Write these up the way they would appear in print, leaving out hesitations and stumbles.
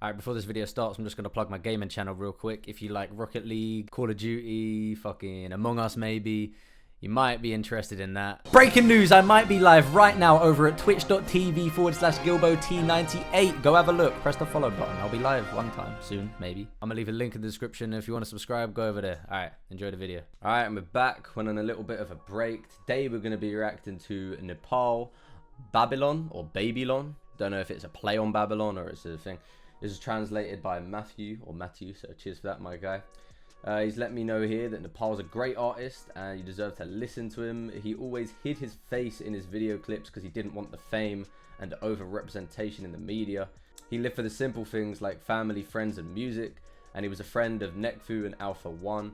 Alright, before this video starts, I'm just going to plug my gaming channel real quick. If you like Rocket League, Call of Duty, fucking Among Us maybe, you might be interested in that. Breaking news, I might be live right now over at twitch.tv/GilboT98. Go have a look, press the follow button. I'll be live one time soon, maybe. I'm going to leave a link in the description. If you want to subscribe, go over there. Alright, enjoy the video. Alright, and we're back. Went on a little bit of a break. Today we're going to be reacting to Nepal, Babylone, or Babylone. Don't know if it's a play on Babylon or it's a thing. This is translated by Matthew, so cheers for that, my guy. He's let me know here that Nepal's a great artist and you deserve to listen to him. He always hid his face in his video clips because he didn't want the fame and over-representation in the media. He lived for the simple things like family, friends, and music, and he was a friend of Nekfu and Alpha One.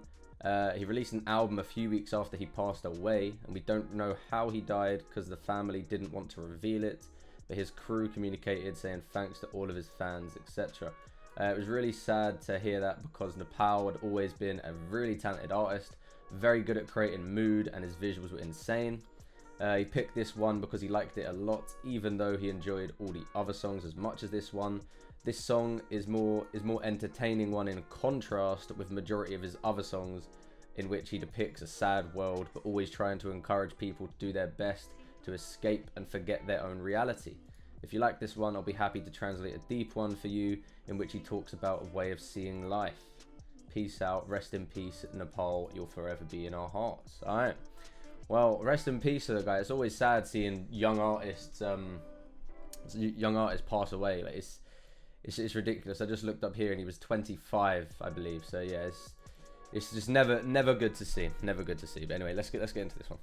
He released an album a few weeks after he passed away, and we don't know how he died because the family didn't want to reveal it. But his crew communicated saying thanks to all of his fans, etc. It was really sad to hear that because Nepal had always been a really talented artist, very good at creating mood, and his visuals were insane. He picked this one because he liked it a lot, even though he enjoyed all the other songs as much as this one. This song is more entertaining one in contrast with the majority of his other songs, in which he depicts a sad world, but always trying to encourage people to do their best to escape and forget their own reality. If you like this one, I'll be happy to translate a deep one for you in which he talks about a way of seeing life. Peace out, rest in peace, Nepal, you'll forever be in our hearts. Alright, well, rest in peace, guys. It's always sad seeing young artists pass away. Like, it's ridiculous. I just looked up here and he was 25, I believe. So yeah, it's just never good to see. Never good to see. But anyway, let's get into this one.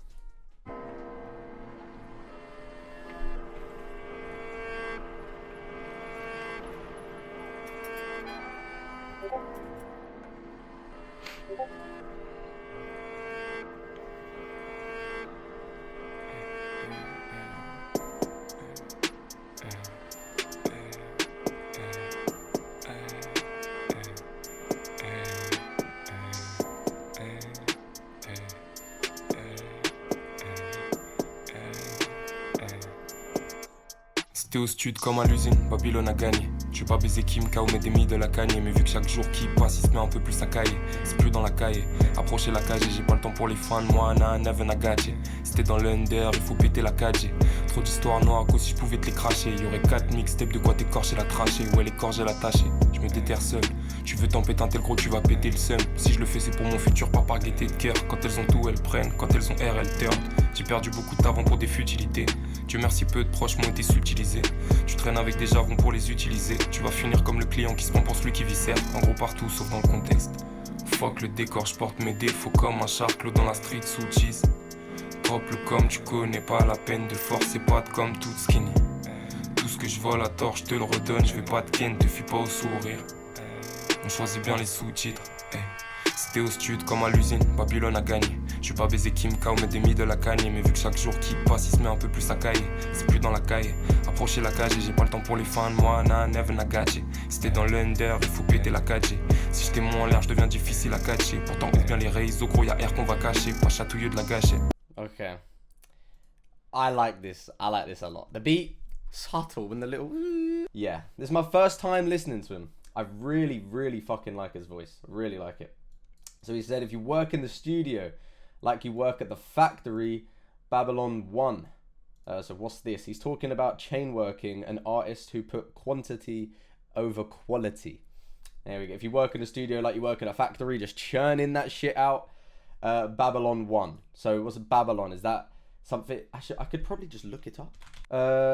C'était au stud comme à l'usine, Babylone a gagné. Je suis pas baisé Kim K ou mes démis de la cagne. Mais vu que chaque jour qui passe il se met un peu plus à cailler. C'est plus dans la caille, approcher la cage et j'ai pas le temps pour les fans. Moi na never na gâché. C'était dans l'under, il faut péter la 4G. Trop d'histoires noires que si je pouvais te les cracher. Y'aurait 4 mixtapes de quoi t'écorcher la trachée. Ouais les corps j'ai l'attaché, je me déterre seul. Tu veux t'en péter un tel gros tu vas péter le seum. Si je le fais c'est pour mon futur, pas par gaieté de cœur. Quand elles ont tout elles prennent, quand elles ont R elles turnent. J'ai perdu beaucoup de talent pour des futilités. Dieu merci peu de proches m'ont été subtilisés. Tu traînes avec des jargons pour les utiliser. Tu vas finir comme le client qui se prend pour celui qui viscère. En gros partout sauf dans le contexte. Fuck le décor, je porte mes défauts comme un charclos dans la street sous cheese. Drop le com, tu connais pas la peine de forcer pas comme toute skinny. Tout ce que je vole à tort, je te le redonne. Je vais pas te ken, te fuis pas au sourire. On choisit bien les sous-titres. C'était au stud comme à l'usine, Babylone a gagné. Je suis pas baisé Kim K ou mes démis de la cagne. Mais vu que chaque jour qui passe il se met un peu plus à cailler. C'est plus dans la caille, approcher la cage et j'ai pas le temps pour les fans. Moi na never na gâché. C'était dans l'under, il faut péter la 4G. Si j'étais moins en l'air je deviens difficile à catcher. Pourtant ouvre bien les réseaux, gros y'a R qu'on va cacher. Pas chatouilleux de la gâchette. Okay, I like this a lot. The beat, subtle and the little yeah, this is my first time listening to him. I really fucking like his voice. Really like it. So he said, if you work in the studio like you work at the factory, Babylon 1. So what's this? He's talking about chain working, an artist who put quantity over quality. There we go. If you work in the studio like you work in a factory, just churning that shit out. Babylon 1. So what's Babylon? Is that something? Actually, I could probably just look it up.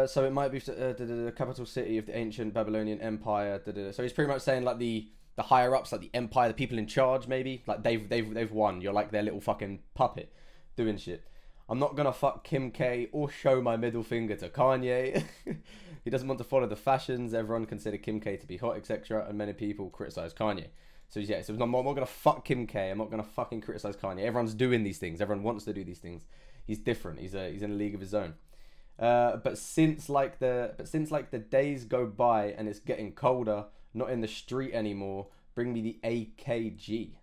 So it might be the capital city of the ancient Babylonian Empire. So he's pretty much saying like the higher ups, like the empire, the people in charge, maybe like they've won. You're like their little fucking puppet doing shit. I'm not gonna fuck Kim K or show my middle finger to Kanye. He doesn't want to follow the fashions. Everyone consider Kim K to be hot, etc. And many people criticize Kanye. So yeah, so I'm not gonna fuck Kim K. I'm not gonna fucking criticize Kanye. Everyone's doing these things. Everyone wants to do these things. He's different. He's in a league of his own. But since like the days go by and it's getting colder, not in the street anymore, bring me the AKG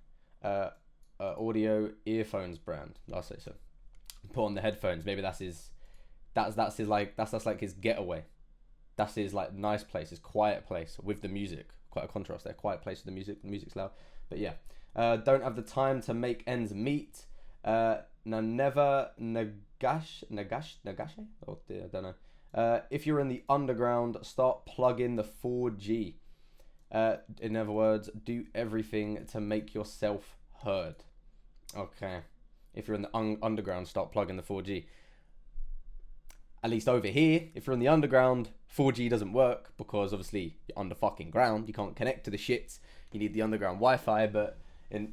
audio earphones brand. I'll say so. Put on the headphones. Maybe that's his like his getaway. That's his like nice place, his quiet place with the music. Quite a contrast there. Quiet place with the music. The music's loud. But yeah. Don't have the time to make ends meet. Never nagash. Oh dear, I don't know. If you're in the underground, start plugging the 4G. In other words, do everything to make yourself heard. Okay. If you're in the underground, start plugging the 4G. At least over here, if you're in the underground, 4G doesn't work because obviously you're under fucking ground. You can't connect to the shits. You need the underground Wi-Fi, but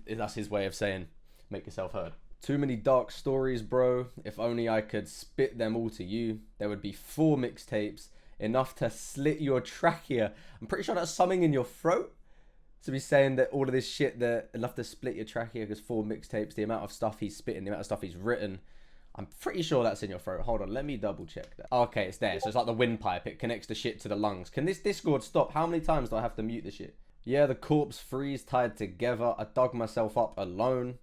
that's his way of saying make yourself heard. Too many dark stories, bro. If only I could spit them all to you. There would be 4 mixtapes, enough to slit your trachea. I'm pretty sure that's something in your throat. To be saying that all of this shit, that enough to split your trachea because 4 mixtapes, the amount of stuff he's spitting, the amount of stuff he's written. I'm pretty sure that's in your throat. Hold on, let me double check that. Okay, it's there. So it's like the windpipe. It connects the shit to the lungs. Can this Discord stop? How many times do I have to mute the shit? Yeah, the corpse freeze tied together. I dug myself up alone.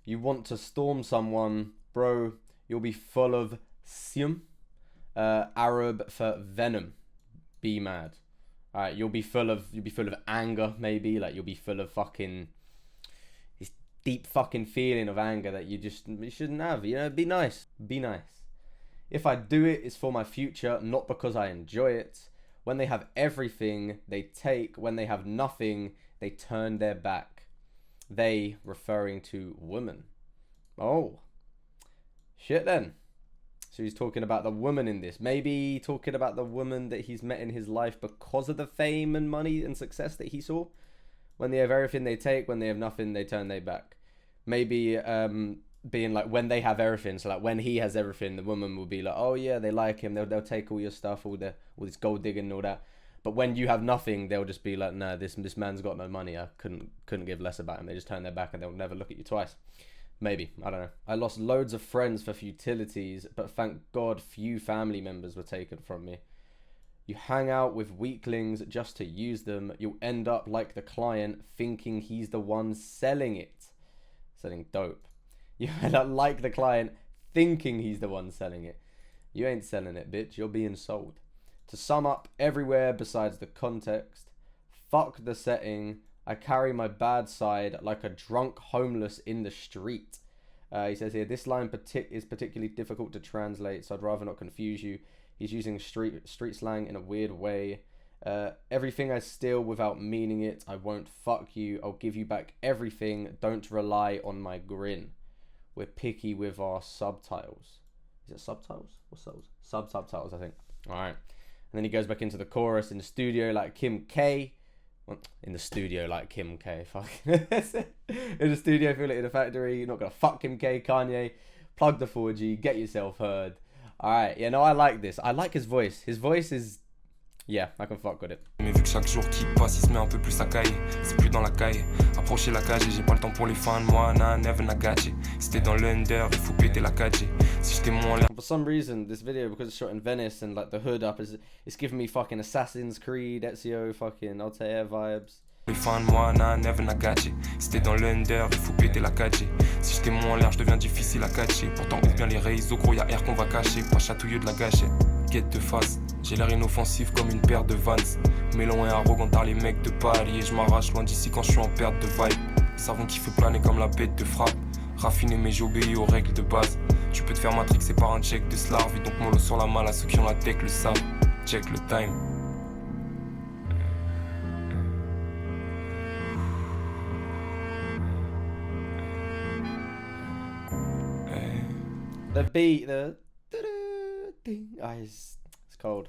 You want to storm someone, bro, you'll be full of sium. Arab for venom. Be mad. Alright, you'll be full of anger, maybe. Like you'll be full of fucking this deep fucking feeling of anger that you shouldn't have. You know, be nice. Be nice. If I do it, it's for my future, not because I enjoy it. When they have everything, they take. When they have nothing, they turn their back. They referring to woman. Oh. Shit then. So he's talking about the woman in this. Maybe talking about the woman that he's met in his life because of the fame and money and success that he saw. When they have everything, they take. When they have nothing, they turn their back. Maybe being like when they have everything. So like when he has everything, the woman will be like, oh yeah, they like him. They'll take all your stuff, all this gold digging and all that. But when you have nothing, they'll just be like, nah, this man's got no money. I couldn't give less about him. They just turn their back and they'll never look at you twice. Maybe. I don't know. I lost loads of friends for futilities, but thank God few family members were taken from me. You hang out with weaklings just to use them. You'll end up like the client thinking he's the one selling it. Selling dope. You end up like the client thinking he's the one selling it. You ain't selling it, bitch. You're being sold. To sum up, everywhere besides the context, fuck the setting. I carry my bad side like a drunk homeless in the street. He says here, this line is particularly difficult to translate, so I'd rather not confuse you. He's using street slang in a weird way. Everything I steal without meaning it. I won't fuck you. I'll give you back everything. Don't rely on my grin. We're picky with our subtitles. Is it subtitles? What's those? Subtitles, I think. All right. And then he goes back into the chorus in the studio like Kim K. Well, in the studio like Kim K. Fuck. In the studio, feel it in the factory. You're not going to fuck Kim K, Kanye. Plug the 4G. Get yourself heard. Alright, yeah, no, I like this. I like his voice. His voice is... Yeah, I can fuck with it. Mais vu que chaque jour qui passe, il se met un peu plus à cailler. C'est plus dans la caille. Approcher la cage et j'ai pas le temps pour les fans. Moi, never nagache. Si t'es dans l'under, il faut péter la 4G. Si j'étais moins là. For some reason, this video, because it's shot in Venice and like the hood up, it's giving me fucking Assassin's Creed, Ezio, fucking Altair vibes. Les fans, moi, never nagache. Si t'es dans l'under, il faut péter la 4G. Si j'étais moins l'air, je deviens difficile à catcher. Pourtant, ouvre bien les réseaux, gros, y'a air qu'on va cacher. Pas chatouilleux de la gâchette. Quête de face, j'ai l'air inoffensif comme une paire de Vans. Mêlon et arrogant par les mecs de Paris. Et je m'arrache loin d'ici quand je suis en perte de vibe. Savon qui fait planer comme la bête de frappe. Raffiné mais j'obéis aux règles de base. Tu peux te faire matrixer par un check de slarve. Et donc mollo sur la malle à ceux qui ont la tech le savent. Check le time. The beat, the ding. Oh, it's cold.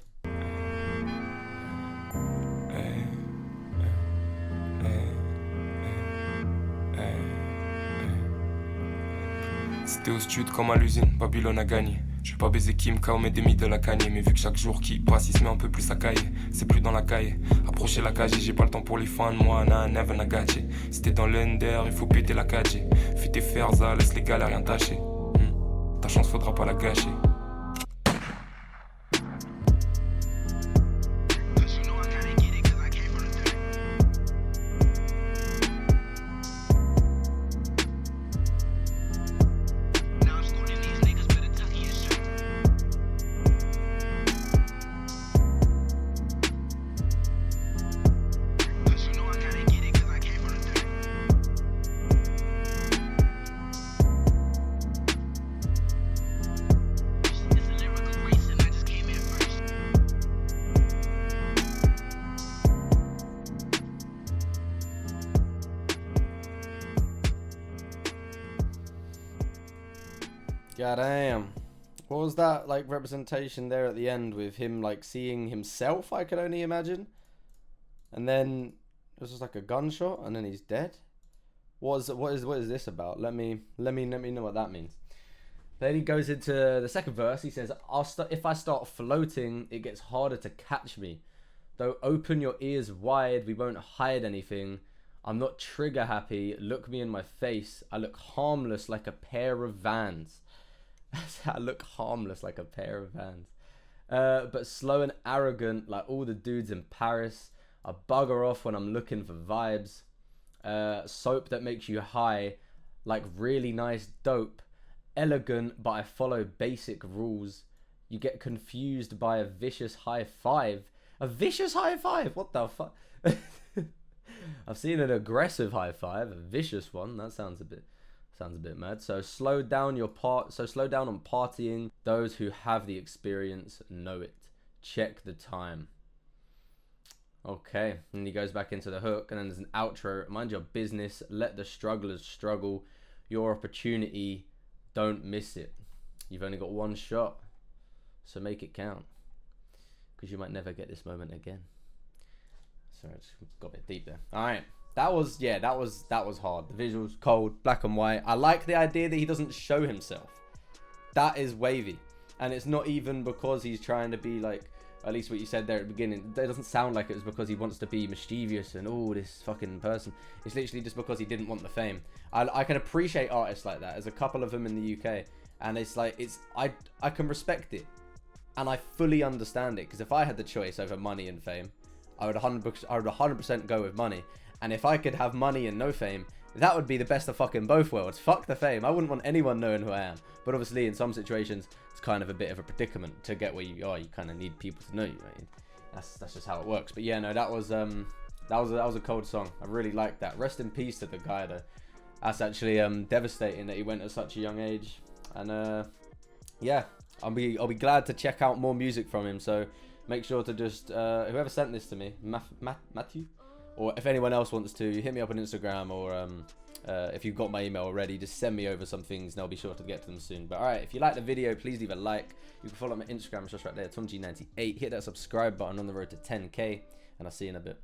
C'était au stud comme à l'usine, Babylone a gagné. Je vais pas baiser Kim K mais des de la cagne. Mais vu que chaque jour qui passe il se met un peu plus à cailler. C'est plus dans la caille. Approcher la cage et j'ai pas le temps pour les fans. Moi never nagache. Si t'es dans l'under il faut péter la 4G. Fais tes ferza, laisse les galères rien tâcher. Ta chance faudra pas la gâcher. God damn. What was that like representation there at the end with him like seeing himself? I could only imagine. And then it was just like a gunshot, and then he's dead. What is this about? Let me know what that means. Then he goes into the second verse. He says, if I start floating, it gets harder to catch me. Though open your ears wide, we won't hide anything. I'm not trigger happy. Look me in my face. I look harmless like a pair of Vans. I look harmless like a pair of Vans. But slow and arrogant like all the dudes in Paris. I bugger off when I'm looking for vibes. Soap that makes you high like really nice dope. Elegant, but I follow basic rules. You get confused by a vicious high five. A vicious high five? What the fuck? I've seen an aggressive high five, a vicious one. That sounds a bit mad. So slow down on partying. Those who have the experience know it. Check the time. Okay, and he goes back into the hook, and then there's an outro. Mind your business. Let the strugglers struggle. Your opportunity. Don't miss it. You've only got one shot, so make it count, because you might never get this moment again. Sorry, it's got a bit deep there. All right, that was hard. The visuals cold, black and white. I like the idea that he doesn't show himself. That is wavy, and it's not even because he's trying to be like, at least what you said there at the beginning. It doesn't sound like it was because he wants to be mischievous and oh, this fucking person. It's literally just because he didn't want the fame. I can appreciate artists like that. There's a couple of them in the UK, and it's like I can respect it, and I fully understand it, because if I had the choice over money and fame, I would 100% go with money. And if I could have money and no fame, that would be the best of fucking both worlds. Fuck the fame. I wouldn't want anyone knowing who I am. But obviously, in some situations, it's kind of a bit of a predicament to get where you are. You kind of need people to know you. Right? That's just how it works. But yeah, no, that was a cold song. I really liked that. Rest in peace to the guy though. That's actually devastating that he went at such a young age. And yeah, I'll be glad to check out more music from him. So make sure to just whoever sent this to me, Matthew, or if anyone else wants to, hit me up on Instagram, or if you've got my email already, just send me over some things and I'll be sure to get to them soon. But alright, if you like the video, please leave a like. You can follow my Instagram, it's just right there, TomG98. Hit that subscribe button on the road to 10k, and I'll see you in a bit.